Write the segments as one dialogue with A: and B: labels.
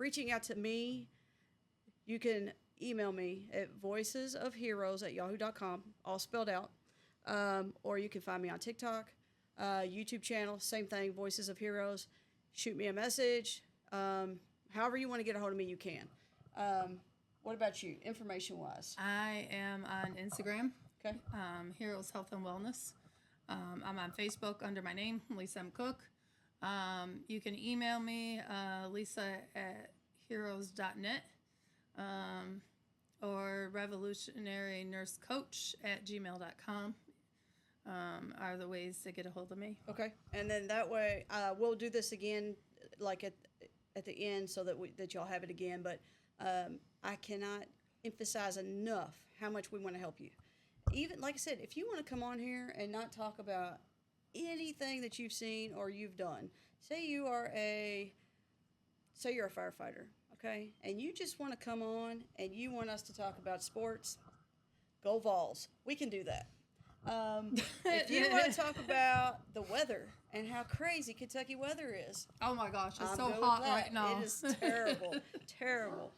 A: reaching out to me, you can email me at voicesofheroes@yahoo.com, all spelled out. Or you can find me on TikTok, YouTube channel, same thing, Voices of Heroes. Shoot me a message. However you want to get a hold of me, you can. What about you, information-wise?
B: I am on Instagram,
A: Okay.
B: Heroes Health and Wellness. I'm on Facebook under my name, Lisa M. Cook. You can email me, lisa@heroes.net, or revolutionarynursecoach@gmail.com are the ways to get a hold of me.
A: Okay. And then that way, we'll do this again, like at the end, so that y'all have it again. But I cannot emphasize enough how much we want to help you. Even like I said, if you want to come on here and not talk about anything that you've seen or you've done, say you're a firefighter, okay, and you just want to come on and you want us to talk about sports, go Vols. We can do that. If you want to talk about the weather and how crazy Kentucky weather is,
B: oh my gosh, it's
A: I'm
B: so
A: good
B: hot
A: with that.
B: right now.
A: It is terrible, terrible.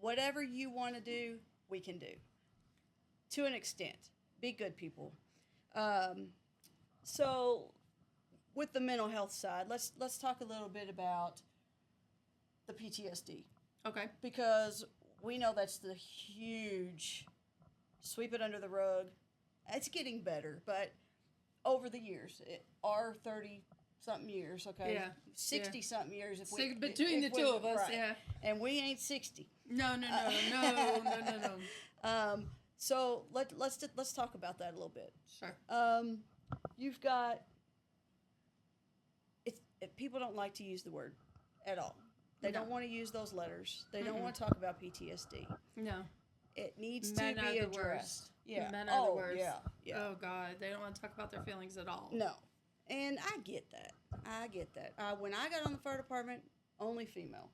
A: Whatever you want to do, we can do. To an extent. Be good people. So, with the mental health side, let's talk a little bit about the PTSD.
B: Okay.
A: Because we know that's the huge sweep it under the rug. It's getting better, but over the years, our 30-something years, okay?
B: Yeah.
A: 60-something years.
B: Between the two of us,
A: right.
B: yeah.
A: And we ain't 60.
B: No.
A: So let's talk about that a little bit.
B: Sure.
A: You've got people don't like to use the word at all. They don't want to use those letters. They don't want to talk about PTSD.
B: No.
A: It needs to be addressed. Yeah.
B: Men are the worst.
A: Yeah.
B: Oh God, they don't want to talk about their feelings at all.
A: No. And I get that. When I got on the fire department, only female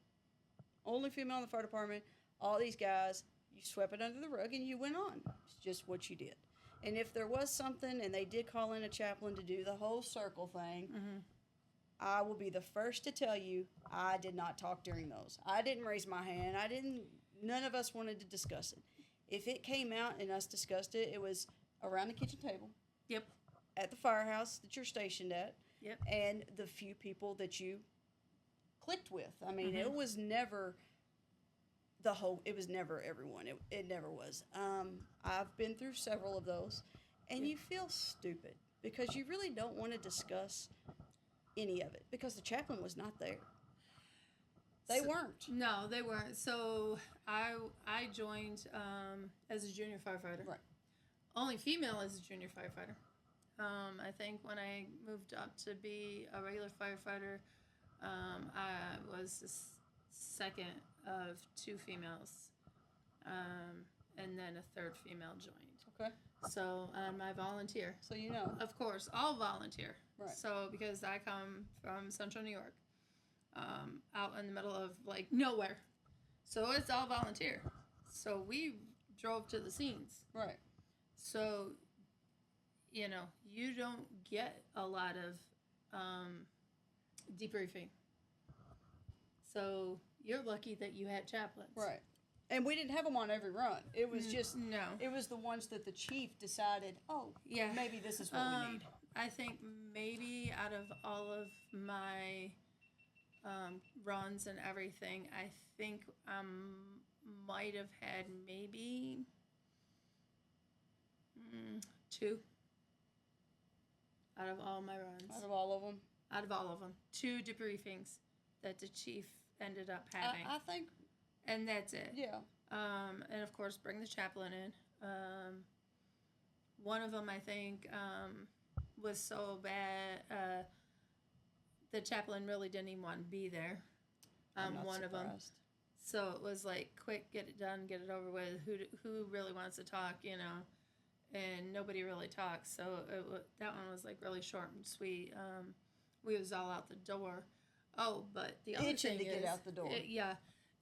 A: in the fire department. All these guys, you swept it under the rug and you went on. It's just what you did. And if there was something and they did call in a chaplain to do the whole circle thing, I will be the first to tell you I did not talk during those. I didn't raise my hand. None of us wanted to discuss it. If it came out and us discussed it, it was around the kitchen table.
B: Yep.
A: At the firehouse that you're stationed at.
B: Yep.
A: And the few people that you clicked with. I mean, it was never it was never everyone. It never was. I've been through several of those, and you feel stupid because you really don't want to discuss any of it because the chaplain was not there. They weren't.
B: No, they weren't. So I joined as a junior firefighter.
A: Right.
B: Only female as a junior firefighter. I think when I moved up to be a regular firefighter, I was the second of two females, and then a third female joined.
A: Okay.
B: So my volunteer.
A: So you know.
B: Of course, all volunteer.
A: Right.
B: So because I come from Central New York, out in the middle of like nowhere, so it's all volunteer. So we drove to the scenes.
A: Right.
B: So, you don't get a lot of debriefing. So you're lucky that you had chaplains.
A: Right. And we didn't have them on every run. It was just,
B: no.
A: It was the ones that the chief decided, maybe this is what we need.
B: I think maybe out of all of my runs and everything, I think I might have had maybe 2 out of all my runs.
A: Out of all of them?
B: Out of all of them. 2 debriefings that the chief ended up having.
A: I think.
B: And that's it.
A: Yeah.
B: And of course, bring the chaplain in. One of them, I think, was so bad, the chaplain really didn't even want to be there.
A: I'm not
B: one
A: surprised.
B: of them. So it was like, quick, get it done, get it over with. Who really wants to talk, And nobody really talks. So that one was like really short and sweet. We was all out the door. Oh, but the other thing
A: to
B: is,
A: get out the door.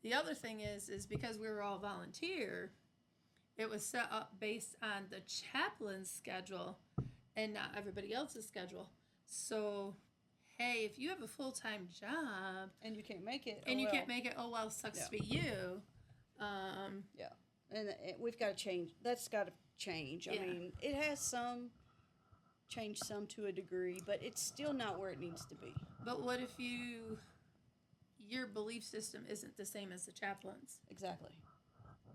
B: The other thing is because we were all volunteer, it was set up based on the chaplain's schedule and not everybody else's schedule. So hey, if you have a full-time job
A: And you can't make it.
B: and
A: oh
B: you
A: well.
B: can't make it, oh well, sucks
A: Yeah.
B: to be you.
A: Yeah, and we've got to change. That's got to change. I
B: Yeah.
A: mean, it has changed some to a degree, but it's still not where it needs to be.
B: But what if your belief system isn't the same as the chaplain's?
A: Exactly.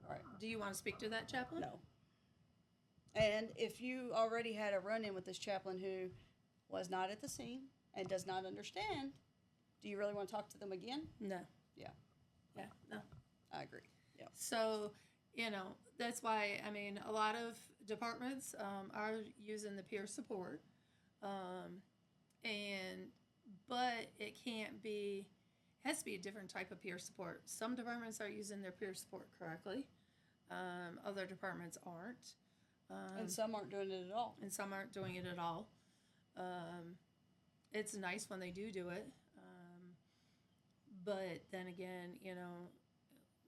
A: All right.
B: Do you want to speak to that chaplain?
A: No. And if you already had a run-in with this chaplain who was not at the scene and does not understand, do you really want to talk to them again?
B: No.
A: Yeah,
B: Yeah, no.
A: I agree. Yeah.
B: So, that's why, I mean, a lot of departments are using the peer support. But it can't be, it has to be a different type of peer support. Some departments are using their peer support correctly. Other departments aren't.
A: And some aren't doing it at all.
B: And some aren't doing it at all. It's nice when they do it. But then again,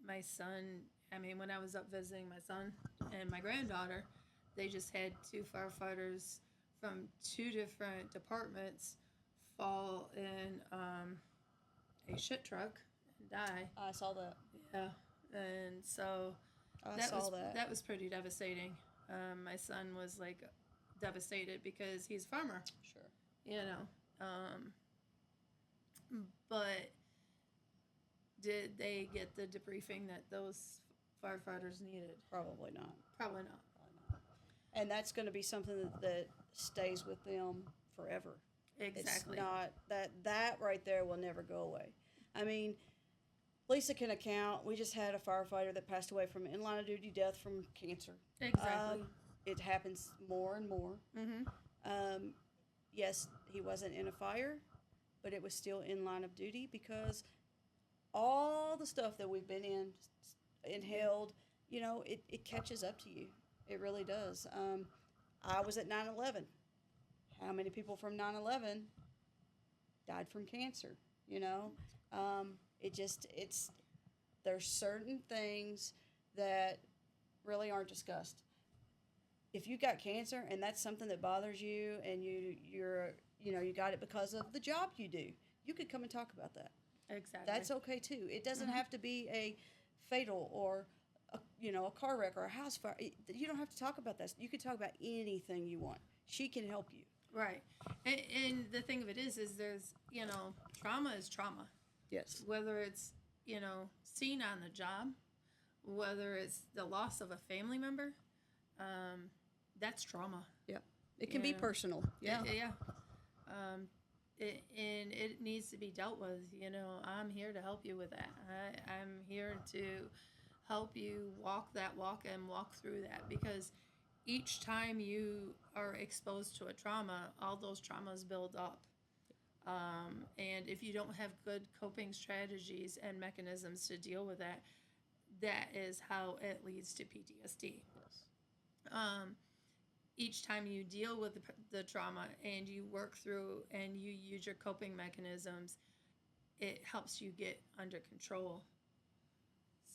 B: my son, I mean, when I was up visiting my son and my granddaughter, they just had 2 firefighters from 2 different departments fall in a shit truck and die.
A: I saw that.
B: Yeah. And so that was pretty devastating. My son was like devastated because he's a farmer.
A: Sure.
B: But did they get the debriefing that those firefighters needed?
A: Probably not.
B: Probably not.
A: And that's going to be something that stays with them forever.
B: Exactly.
A: It's not that right there will never go away. I mean, Lisa can account. We just had a firefighter that passed away from in line of duty death from cancer.
B: Exactly.
A: It happens more and more.
B: Mm-hmm.
A: Yes, he wasn't in a fire, but it was still in line of duty because all the stuff that we've been inhaled, it catches up to you. It really does. I was at 9/11. How many people from 9/11 died from cancer? There's certain things that really aren't discussed. If you got cancer and that's something that bothers you and you got it because of the job you do, you could come and talk about that.
B: Exactly.
A: That's okay too. It doesn't have to be a fatal or a car wreck or a house fire. You don't have to talk about that. You can talk about anything you want. She can help you.
B: Right. And the thing of it is there's, trauma is trauma.
A: Yes.
B: Whether it's, seen on the job, whether it's the loss of a family member, that's trauma.
A: Yeah. It can be personal. Yeah.
B: Yeah. And it needs to be dealt with. I'm here to help you with that. I'm here to help you walk that walk and walk through that, because each time you are exposed to a trauma, all those traumas build up. And if you don't have good coping strategies and mechanisms to deal with that, that is how it leads to PTSD.
A: Yes.
B: Each time you deal with the trauma and you work through and you use your coping mechanisms, it helps you get under control.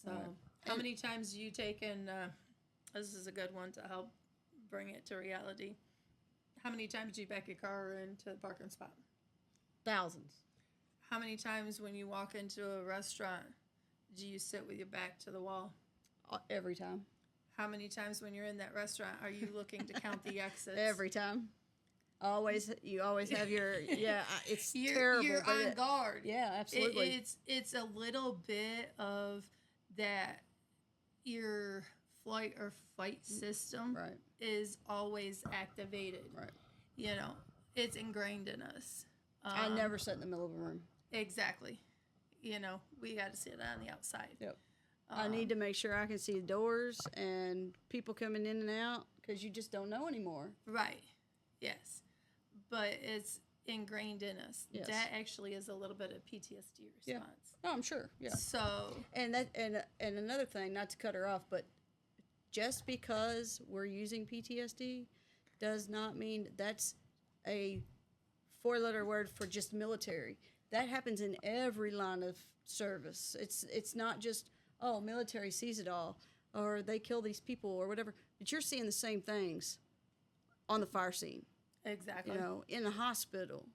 B: So, how many times do you take in, this is a good one to help bring it to reality. How many times do you back your car into the parking spot?
A: Thousands.
B: How many times when you walk into a restaurant do you sit with your back to the wall?
A: Every time.
B: How many times when you're in that restaurant are you looking to count the exits?
A: Every time. You always have your, it's
B: you're,
A: terrible.
B: You're on guard.
A: Yeah, absolutely.
B: It's a little bit of that, your flight or fight system is always activated.
A: Right.
B: It's ingrained in us.
A: I never sit in the middle of a room.
B: Exactly. We got to sit on the outside.
A: Yep. I need to make sure I can see the doors and people coming in and out, because you just don't know anymore.
B: Right. Yes. But it's ingrained in us.
A: Yes.
B: That actually is a little bit of PTSD response.
A: Yeah. Oh, I'm sure. Yeah.
B: So.
A: And another thing, not to cut her off, but just because we're using PTSD does not mean that's a 4-letter word for just military. That happens in every line of service. It's not just, military sees it all, or they kill these people or whatever. But you're seeing the same things on the fire scene.
B: Exactly.
A: In a hospital.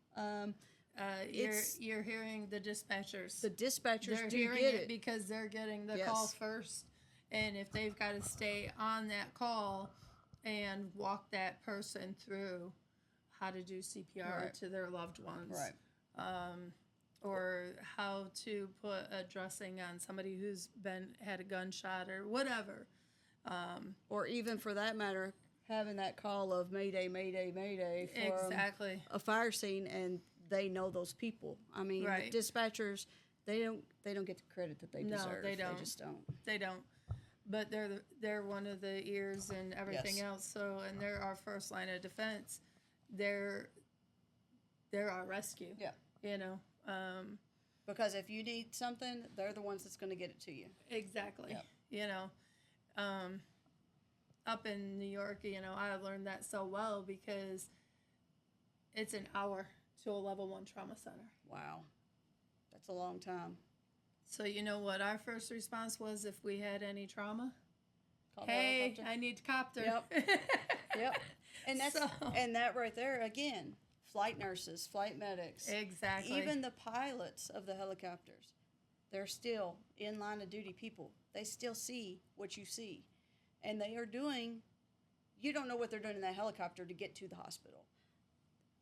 A: It's
B: you're hearing the dispatchers.
A: the dispatchers
B: They're
A: do
B: hearing
A: get
B: it because they're getting the
A: Yes.
B: call first, and if they've got to stay on that call and walk that person through how to do CPR
A: Right.
B: to their loved ones,
A: Right.
B: or how to put a dressing on somebody who's had a gunshot or whatever.
A: Or even for that matter, having that call of Mayday, Mayday, Mayday from
B: Exactly.
A: a fire scene, and they know those people. I mean,
B: Right.
A: the dispatchers, they don't get the credit that they
B: No,
A: deserve.
B: they don't.
A: They just don't.
B: They don't. But they're one of the ears and everything
A: Yes.
B: else. So, and they're our first line of defense. They're our rescue.
A: Yeah.
B: You know.
A: Because if you need something, they're the ones that's going to get it to you.
B: Exactly.
A: Yep.
B: You know. Up in New York, you know, I learned that so well because it's an hour to a level 1 trauma center.
A: Wow. That's a long time.
B: So you know what our first response was if we had any trauma?
A: Call the
B: Hey,
A: helicopter.
B: I need copter.
A: Yep. Yep. And that's
B: So-
A: and that right there again, flight nurses, flight medics,
B: Exactly.
A: even the pilots of the helicopters, they're still in line of duty people. They still see what you see. And they are doing, you don't know what they're doing in that helicopter to get to the hospital.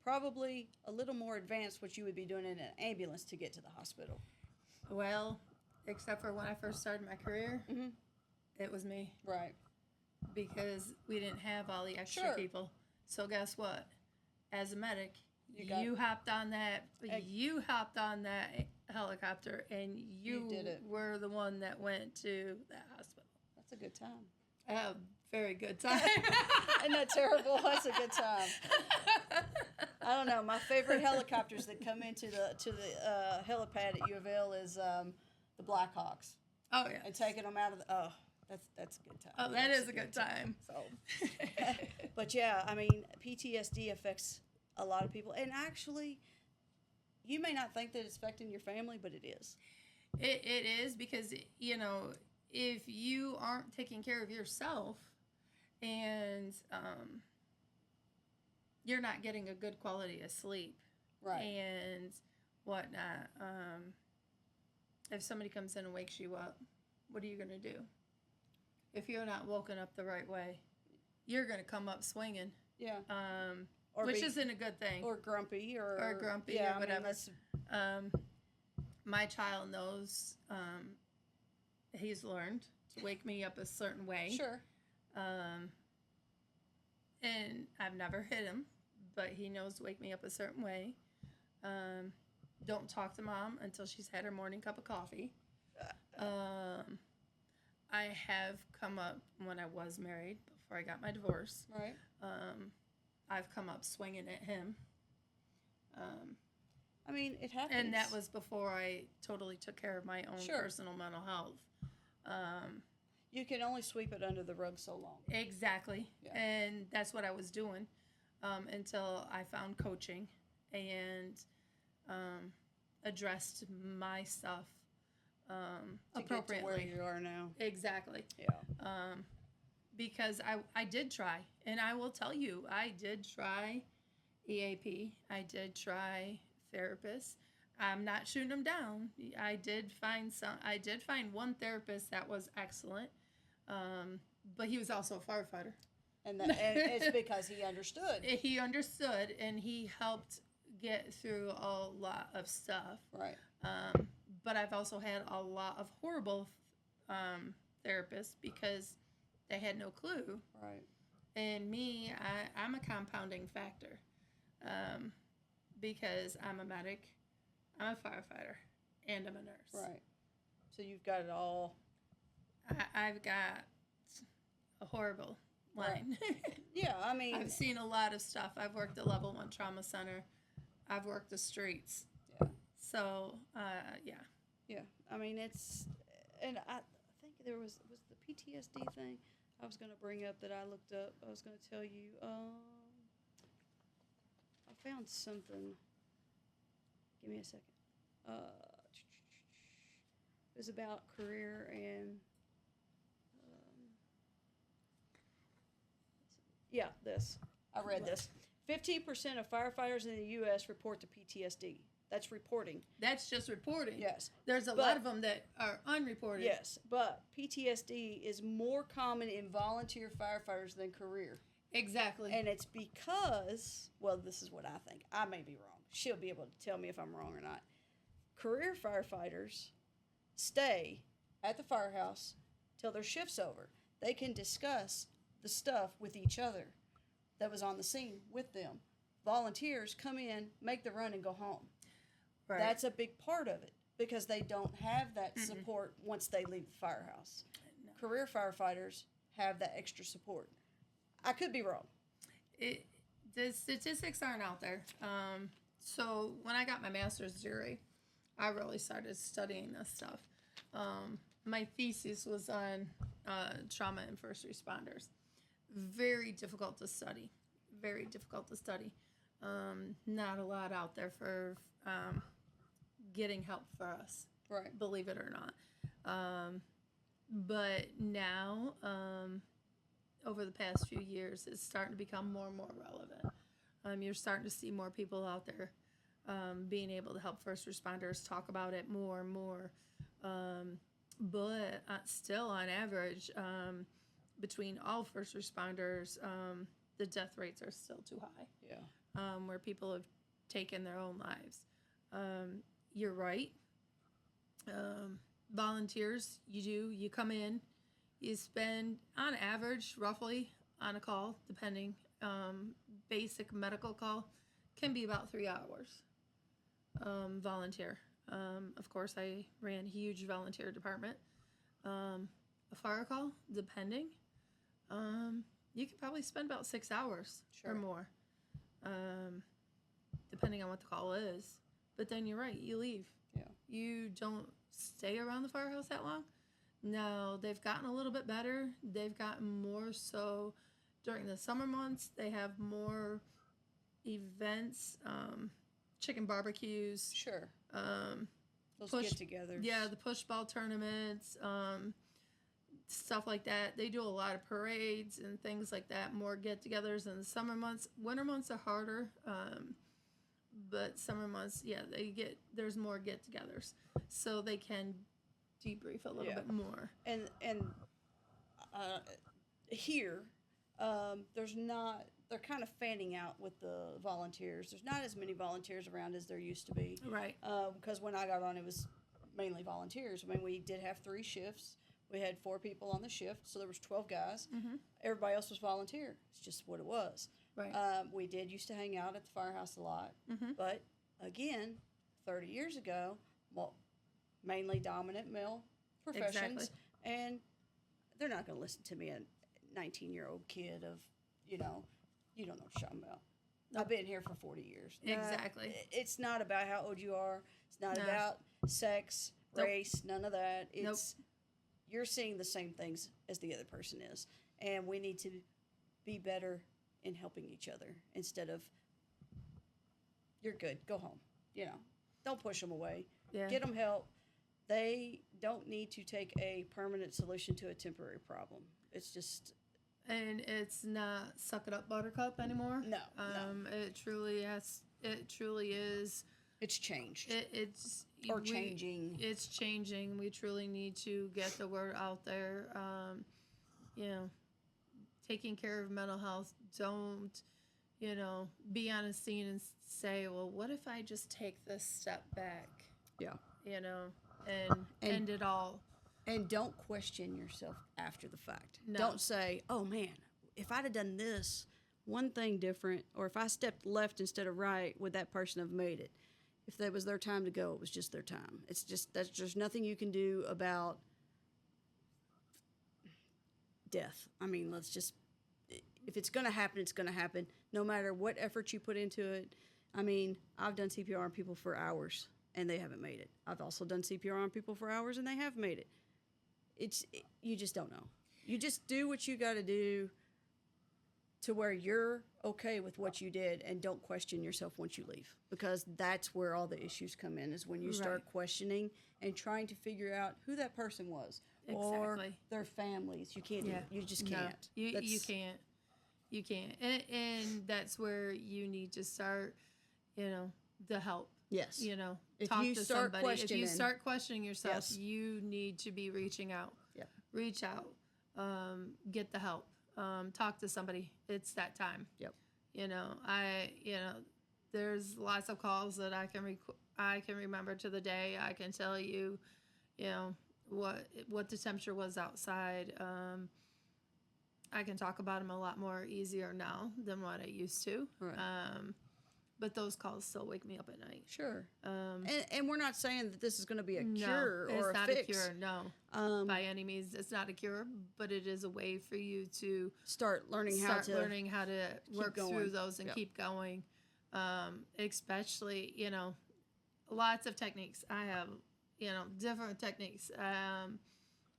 A: Probably a little more advanced what you would be doing in an ambulance to get to the hospital.
B: Well, except for when I first started my career,
A: Mhm.
B: it was me
A: Right.
B: because we didn't have all the extra
A: Sure.
B: people. So guess what? As a medic,
A: You
B: hopped on that.
A: Ex-
B: You hopped on that helicopter, and you
A: did it.
B: were the one that went to that hospital.
A: That's a good time.
B: I had a very good time.
A: Isn't that terrible? That's a good time. I don't know. My favorite helicopters that come into the helipad at U of L is the Blackhawks,
B: Oh yeah.
A: and taking them out of the that's a good time.
B: Oh, that
A: That's
B: is a good time.
A: So, but yeah, I mean, PTSD affects a lot of people, and actually, you may not think that it's affecting your family, but it is.
B: It is because, you know, if you aren't taking care of yourself and you're not getting a good quality of sleep
A: Right.
B: and whatnot, if somebody comes in and wakes you up, what are you going to do? If you're not woken up the right way, you're going to come up swinging,
A: Yeah.
B: which isn't a good thing.
A: Or grumpy
B: Or grumpy
A: yeah,
B: or whatever.
A: I mean,
B: My child knows he's learned to wake me up a certain way.
A: sure.
B: And I've never hit him, but he knows to wake me up a certain way. Don't talk to mom until she's had her morning cup of coffee. I have come up when I was married, before I got my divorce.
A: Right.
B: I've come up swinging at him.
A: I mean, it happens.
B: And that was before I totally took care of my own
A: Sure.
B: personal mental health.
A: You can only sweep it under the rug so long.
B: Exactly.
A: Yeah.
B: And that's what I was doing until I found coaching and addressed my stuff
A: To get to
B: appropriately.
A: where you are now.
B: Exactly.
A: Yeah.
B: Because I did try. And I will tell you, I did try EAP. I did try therapists. I'm not shooting them down. I did find one therapist that was excellent. But he was also a firefighter.
A: And it's because he understood.
B: He understood, and he helped get through a lot of stuff.
A: Right.
B: But I've also had a lot of horrible therapists because they had no clue.
A: Right.
B: And me, I'm a compounding factor because I'm a medic, I'm a firefighter, and I'm a nurse.
A: Right. So you've got it all.
B: I've got a horrible line.
A: Yeah, I mean.
B: I've seen a lot of stuff. I've worked at level 1 trauma center. I've worked the streets.
A: Yeah.
B: So, yeah.
A: Yeah. I mean, it's, and I think there was the PTSD thing I was going to bring up that I looked up. I was going to tell you. I found something. Give me a second. It was about career and. Yeah, this. I read this. 15% of firefighters in the U.S. report to PTSD. That's reporting.
B: That's just reporting.
A: Yes.
B: There's a lot of them that are unreported.
A: Yes, but PTSD is more common in volunteer firefighters than career.
B: Exactly.
A: And it's because, well, this is what I think. I may be wrong. She'll be able to tell me if I'm wrong or not. Career firefighters stay at the firehouse till their shift's over. They can discuss the stuff with each other that was on the scene with them. Volunteers come in, make the run, and go home. Right. That's a big part of it because they don't have that support once they leave the firehouse. No. Career firefighters have that extra support. I could be wrong.
B: The statistics aren't out there. So when I got my master's degree, I really started studying this stuff. My thesis was on trauma and first responders. Very difficult to study. Very difficult to study. Not a lot out there for getting help for us.
A: Right.
B: Believe it or not. But now, over the past few years, it's starting to become more and more relevant. You're starting to see more people out there being able to help first responders talk about it more and more. But still, on average, between all first responders, the death rates are still too high.
A: Yeah.
B: Where people have taken their own lives. You're right. Volunteers, you come in, you spend, on average, roughly, on a call, depending, basic medical call, can be about 3 hours. Volunteer. Of course, I ran a huge volunteer department. A fire call, depending, you could probably spend about 6 hours or more, depending on what the call is. But then you're right, you leave.
A: Yeah.
B: You don't stay around the firehouse that long. No, they've gotten a little bit better. They've gotten more so during the summer months. They have more events, chicken barbecues.
A: Sure.
B: Those
A: get-togethers.
B: Yeah, the push ball tournaments, stuff like that. They do a lot of parades and things like that. More get-togethers in the summer months. Winter months are harder, but summer months, yeah, there's more get-togethers, so they can debrief a little bit more.
A: And here, there's not. They're kind of fanning out with the volunteers. There's not as many volunteers around as there used to be.
B: Right.
A: Because when I got on, it was mainly volunteers. I mean, we did have 3 shifts. We had 4 people on the shift, so there was 12 guys. Mm-hmm. Everybody else was volunteer. It's just what it was.
B: Right.
A: We did used to hang out at the firehouse a lot.
B: Mm-hmm.
A: But, again, 30 years ago, well, mainly dominant male professions.
B: Exactly.
A: And they're not going to listen to me, a 19-year-old kid of, you don't know what you're talking about. I've been here for 40 years.
B: Exactly.
A: It's not about how old you are. It's not about sex, race, none of that. It's you're seeing the same things as the other person is. And we need to be better in helping each other instead of, you're good, go home. Don't push them away.
B: Yeah.
A: Get them help. They don't need to take a permanent solution to a temporary problem. It's just...
B: And it's not suck it up buttercup anymore.
A: No.
B: It truly is.
A: It's changed.
B: It's
A: changing.
B: It's changing. We truly need to get the word out there. Taking care of mental health. Don't, be on a scene and say, well, what if I just take this step back?
A: Yeah.
B: And end it all.
A: And don't question yourself after the fact.
B: No.
A: Don't say, oh, man, if I'd have done this one thing different, or if I stepped left instead of right, would that person have made it? If that was their time to go, it was just their time. There's nothing you can do about death. I mean, if it's going to happen, it's going to happen, no matter what effort you put into it. I mean, I've done CPR on people for hours, and they haven't made it. I've also done CPR on people for hours, and they have made it. You just don't know. You just do what you got to do to where you're okay with what you did, and don't question yourself once you leave, because that's where all the issues come in, is when you start questioning and trying to figure out who that person was or their families. You can't do it. You just can't.
B: No, you can't. You can't. And that's where you need to start, the help.
A: Yes.
B: You know,
A: If
B: talk
A: you
B: to
A: start
B: somebody. If you
A: questioning-
B: start questioning yourself,
A: Yes.
B: you need to be reaching out.
A: Yep.
B: Reach out. Get the help. Talk to somebody. It's that time.
A: Yep.
B: You know, there's lots of calls that I can remember to the day. I can tell you, you know, what the temperature was outside. I can talk about them a lot more easier now than what I used to.
A: Right.
B: But those calls still wake me up at night.
A: Sure. And we're not saying that this is going to be a cure
B: no,
A: or
B: it's
A: a
B: not
A: fix.
B: a cure. No, by any means, it's not a cure. But it is a way for you to
A: Start learning how to
B: work
A: going.
B: through those and
A: Yep.
B: keep going. Especially, you know, lots of techniques. I have, you know, different techniques.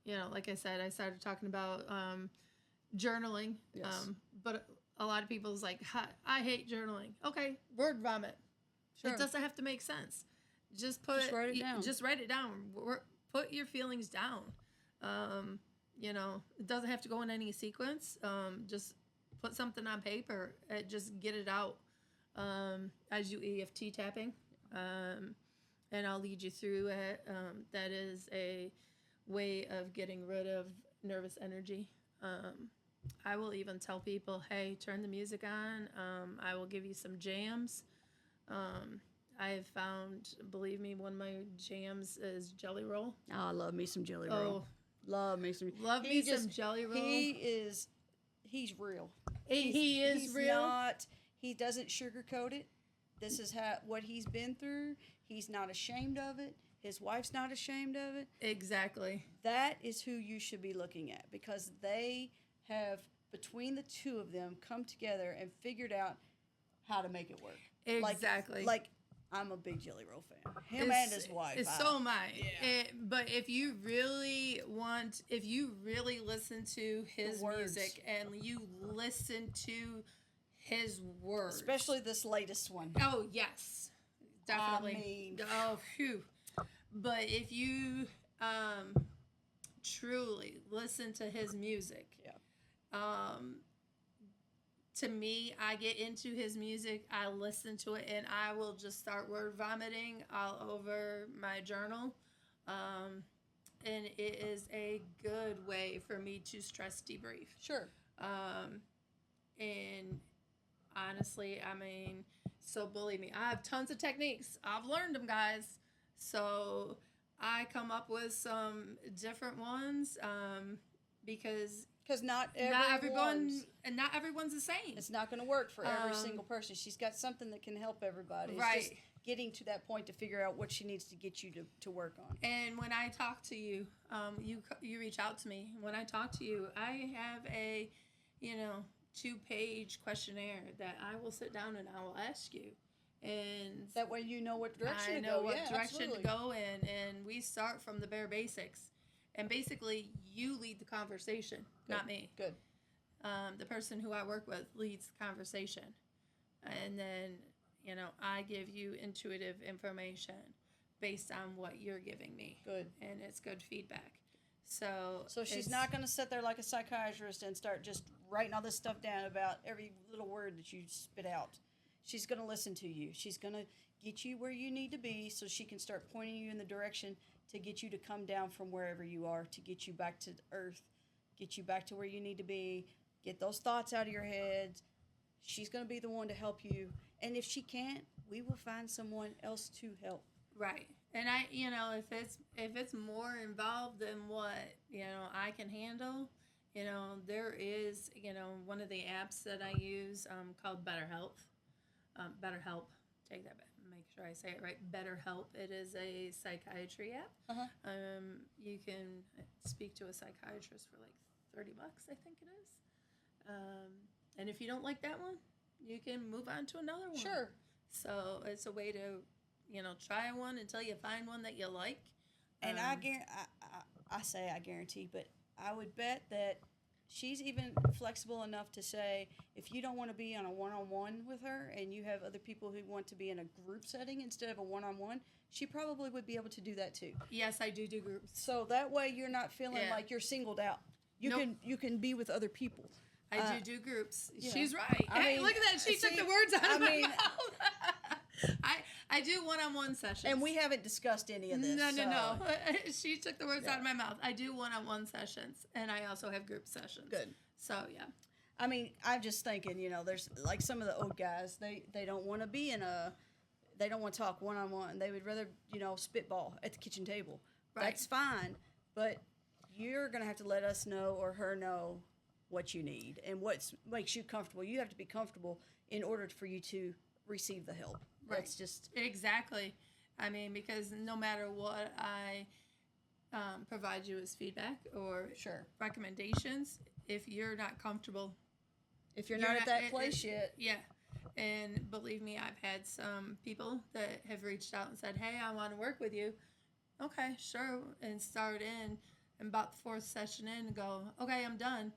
B: You know, like I said, I started talking about journaling.
A: Yes.
B: But a lot of people's like, I hate journaling. Okay, word vomit.
A: Sure.
B: It doesn't have to make sense. Just
A: write it down.
B: Just write it down. Put your feelings down. You know, it doesn't have to go in any sequence. Just put something on paper. Just get it out. As you EFT tapping. And I'll lead you through it. That is a way of getting rid of nervous energy. I will even tell people, hey, turn the music on. I will give you some jams. I have found, believe me, one of my jams is Jelly Roll.
A: Oh, I love me some Jelly Roll. Love me some.
B: Some Jelly Roll.
A: He's real.
B: He's real.
A: He doesn't sugarcoat it. This is what he's been through. He's not ashamed of it. His wife's not ashamed of it.
B: Exactly.
A: That is who you should be looking at, because they have, between the two of them, come together and figured out how to make it work.
B: Exactly.
A: Like I'm a big Jelly Roll fan. Him and his wife.
B: So am I.
A: Yeah.
B: But if you really listen to his music and you listen to his words,
A: especially this latest one.
B: Oh yes, definitely.
A: I mean,
B: oh phew. But if you truly listen to his music, to me, I get into his music, I listen to it, and I will just start word vomiting all over my journal. And it is a good way for me to stress debrief.
A: Sure.
B: And honestly, I mean, so believe me, I have tons of techniques. I've learned them, guys. So I come up with some different ones because not everyone's the same.
A: It's not going to work for every single person. She's got something that can help everybody.
B: Right.
A: It's just getting to that point to figure out what she needs to get you to work on.
B: And when I talk to you, you reach out to me. When I talk to you, I have a 2-page questionnaire that I will sit down and I will ask you. And
A: that way you know what direction
B: I
A: to
B: know
A: go.
B: what
A: Yeah,
B: direction
A: absolutely.
B: to go in, and we start from the bare basics. And basically, you lead the conversation, not me.
A: Good.
B: The person who I work with leads the conversation. And then, I give you intuitive information based on what you're giving me.
A: Good.
B: And it's good feedback. So
A: she's not going to sit there like a psychiatrist and start just writing all this stuff down about every little word that you spit out. She's going to listen to you. She's going to get you where you need to be so she can start pointing you in the direction to get you to come down from wherever you are, to get you back to earth, get you back to where you need to be, get those thoughts out of your head. She's going to be the one to help you. And if she can't, we will find someone else to help.
B: Right. And if it's more involved than what, I can handle, there is, one of the apps that I use called BetterHelp. BetterHelp. Take that back. Make sure I say it right. BetterHelp. It is a psychiatry app.
A: Uh-huh.
B: You can speak to a psychiatrist for like $30, I think it is. And if you don't like that one, you can move on to another one.
A: Sure.
B: So it's a way to, try one until you find one that you like.
A: And I guarantee, but I would bet that she's even flexible enough to say, if you don't want to be on a one-on-one with her and you have other people who want to be in a group setting instead of a one-on-one, she probably would be able to do that too.
B: Yes, I do groups.
A: So that way you're not feeling like you're singled out. You can be with other people.
B: I do groups. She's right.
A: I mean,
B: look at that. She took the words out of my mouth. I do one-on-one sessions.
A: And we haven't discussed any of this.
B: No. She took the words out of my mouth. I do one-on-one sessions, and I also have group sessions.
A: Good.
B: So, yeah.
A: I mean, I'm just thinking, there's like some of the old guys, they don't want to they don't want to talk one-on-one. They would rather, spitball at the kitchen table.
B: Right.
A: That's fine, but you're going to have to let us know or her know what you need and what makes you comfortable. You have to be comfortable in order for you to receive the help.
B: Right.
A: That's just...
B: Exactly. I mean, because no matter what I provide you as feedback or recommendations, if you're not comfortable...
A: If you're not at that place yet.
B: Yeah. And believe me, I've had some people that have reached out and said, hey, I want to work with you. Okay, sure. And start in, and about the fourth session in, and go, okay, I'm done.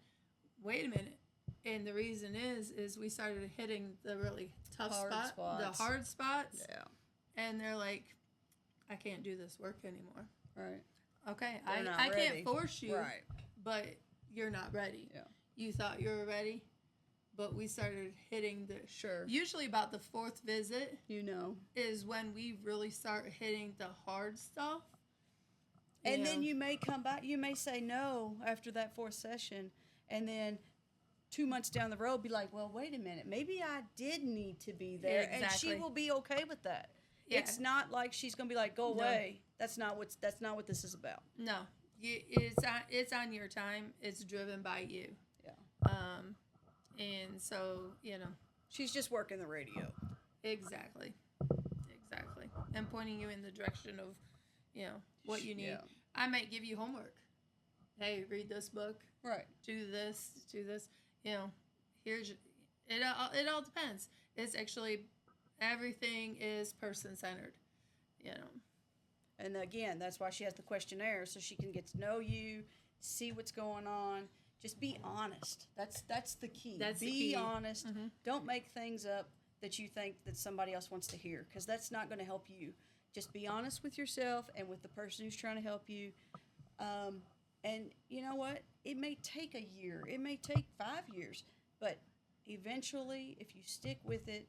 B: Wait a minute. And the reason is we started hitting the really tough spots. The hard spots.
A: Yeah.
B: And they're like, I can't do this work anymore.
A: Right.
B: Okay, I can't force you, but you're not ready.
A: Yeah.
B: You thought you were ready, but we started hitting the... Usually about the fourth visit... is when we really start hitting the hard stuff.
A: And then you may come back, you may say no after that fourth session, and then 2 months down the road be like, well, wait a minute, maybe I did need to be there. Exactly. And she will be okay with that. Yeah. It's not like she's going to be like, go away. That's not what this is about.
B: No. It's on your time. It's driven by you.
A: Yeah.
B: And so,
A: she's just working the radio.
B: Exactly. And pointing you in the direction of, what you need. Yeah. I might give you homework. Hey, read this book.
A: Right.
B: Do this. Here's it all depends. It's actually everything is person-centered,
A: And again, that's why she has the questionnaire, so she can get to know you, see what's going on. Just be honest. That's the key. Be honest. Mm-hmm. Don't make things up that you think that somebody else wants to hear, because that's not going to help you. Just be honest with yourself and with the person who's trying to help you. And you know what? It may take a year. It may take 5 years. But eventually, if you stick with it,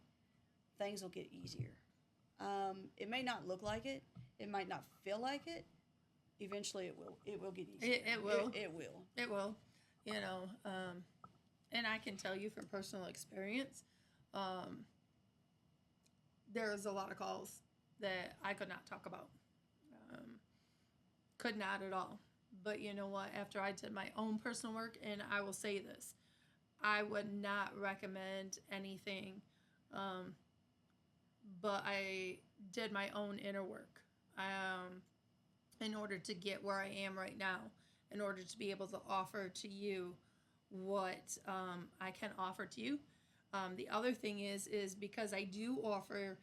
A: things will get easier. It may not look like it. It might not feel like it. Eventually, it will. It will get easier.
B: It will.
A: It will.
B: It will. And I can tell you from personal experience, there's a lot of calls that I could not talk about. Could not at all. But you know what? After I did my own personal work, and I will say this, I would not recommend anything, but I did my own inner work in order to get where I am right now, in order to be able to offer to you what I can offer to you. The other thing is because I do offer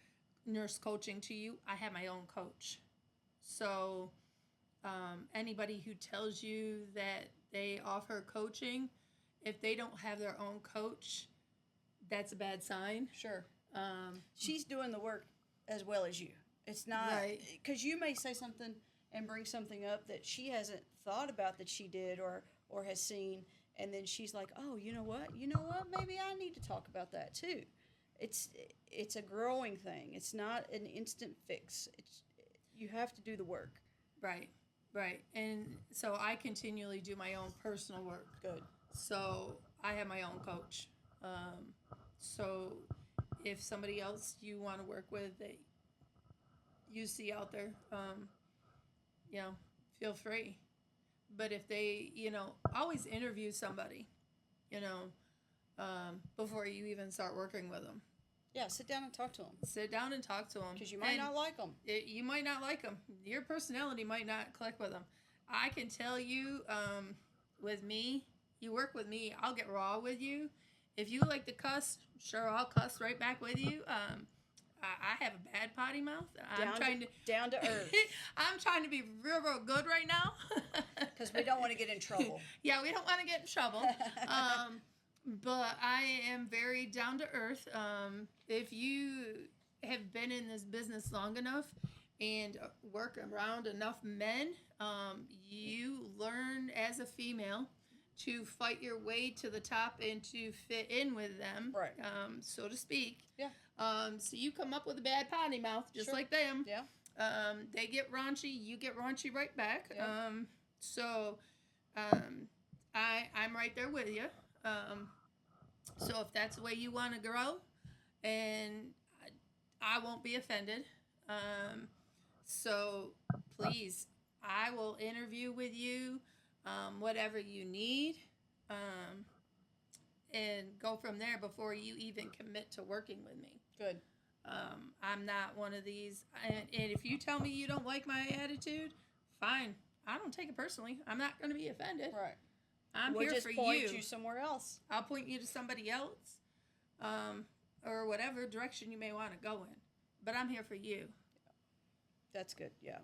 B: nurse coaching to you, I have my own coach. So anybody who tells you that they offer coaching, if they don't have their own coach, that's a bad sign.
A: Sure. She's doing the work as well as you. It's not, because you may say something and bring something up that she hasn't thought about that she did or has seen, and then she's like, oh, you know what, maybe I need to talk about that too. It's a growing thing. It's not an instant fix. You have to do the work.
B: Right. And so I continually do my own personal work.
A: Good.
B: So I have my own coach. So if somebody else you want to work with that you see out there, feel free. But if they, always interview somebody, before you even start working with them.
A: Yeah, sit down and talk to them.
B: Because
A: you might not like them.
B: You might not like them. Your personality might not click with them. I can tell you, with me, you work with me, I'll get raw with you. If you like to cuss, sure, I'll cuss right back with you. I have a bad potty mouth.
A: Down to earth.
B: I'm trying to be real, real good right now.
A: Because we don't want to get in trouble.
B: Yeah, we don't want to get in trouble. But I am very down to earth. If you have been in this business long enough and work around enough men, you learn as a female to fight your way to the top and to fit in with them,
A: right.
B: So to speak.
A: Yeah.
B: So you come up with a bad potty mouth, just
A: Sure.
B: like them.
A: Yeah.
B: They get raunchy, you get raunchy right back.
A: Yep.
B: So I'm right there with you. So if that's the way you want to grow, and I won't be offended. So please, I will interview with you, whatever you need, and go from there before you even commit to working with me.
A: Good.
B: I'm not one of these, and if you tell me you don't like my attitude, fine. I don't take it personally. I'm not going to be offended.
A: Right.
B: I'm
A: We'll
B: here
A: just
B: for
A: point
B: you.
A: you somewhere else.
B: I'll point you to somebody else, or whatever direction you may want to go in. But I'm here for you.
A: That's good. Yeah.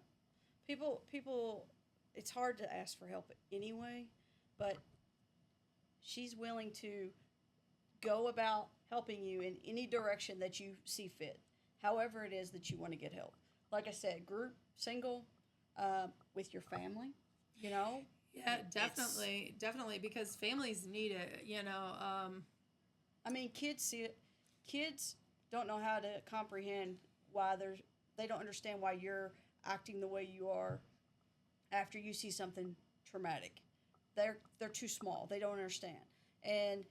A: People, it's hard to ask for help anyway, but she's willing to go about helping you in any direction that you see fit, however it is that you want to get help. Like I said, group, single, with your family, you know.
B: Yeah, definitely, because families need it.
A: I mean, kids see it. Kids don't know how to comprehend why they don't understand why you're acting the way you are after you see something traumatic. They're too small. They don't understand, and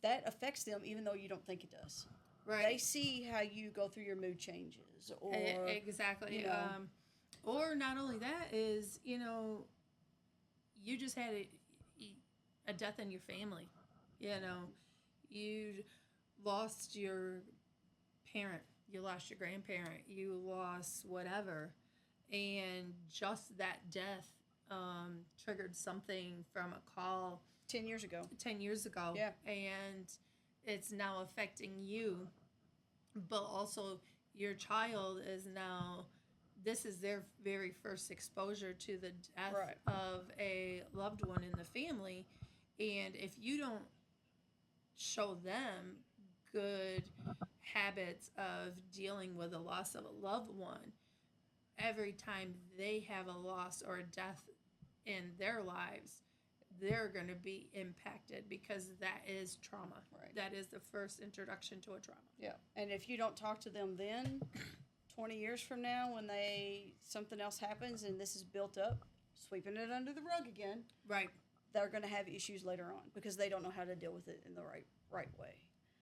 A: that affects them even though you don't think it does.
B: Right.
A: They see how you go through your mood changes, or
B: Exactly.
A: You know,
B: Or not only that is, you just had a death in your family. You lost your parent, you lost your grandparent, you lost whatever, and just that death triggered something from a call
A: 10 years ago.
B: 10 years ago.
A: Yeah.
B: And it's now affecting you, but also your child is now, this is their very first exposure to the death
A: Right.
B: of a loved one in the family. And if you don't show them good habits of dealing with the loss of a loved one, every time they have a loss or a death in their lives, they're going to be impacted, because that is trauma.
A: Right.
B: That is the first introduction to a trauma.
A: Yeah, and if you don't talk to them then, 20 years from now, when something else happens and this is built up, sweeping it under the rug again,
B: Right.
A: they're going to have issues later on because they don't know how to deal with it in the right way.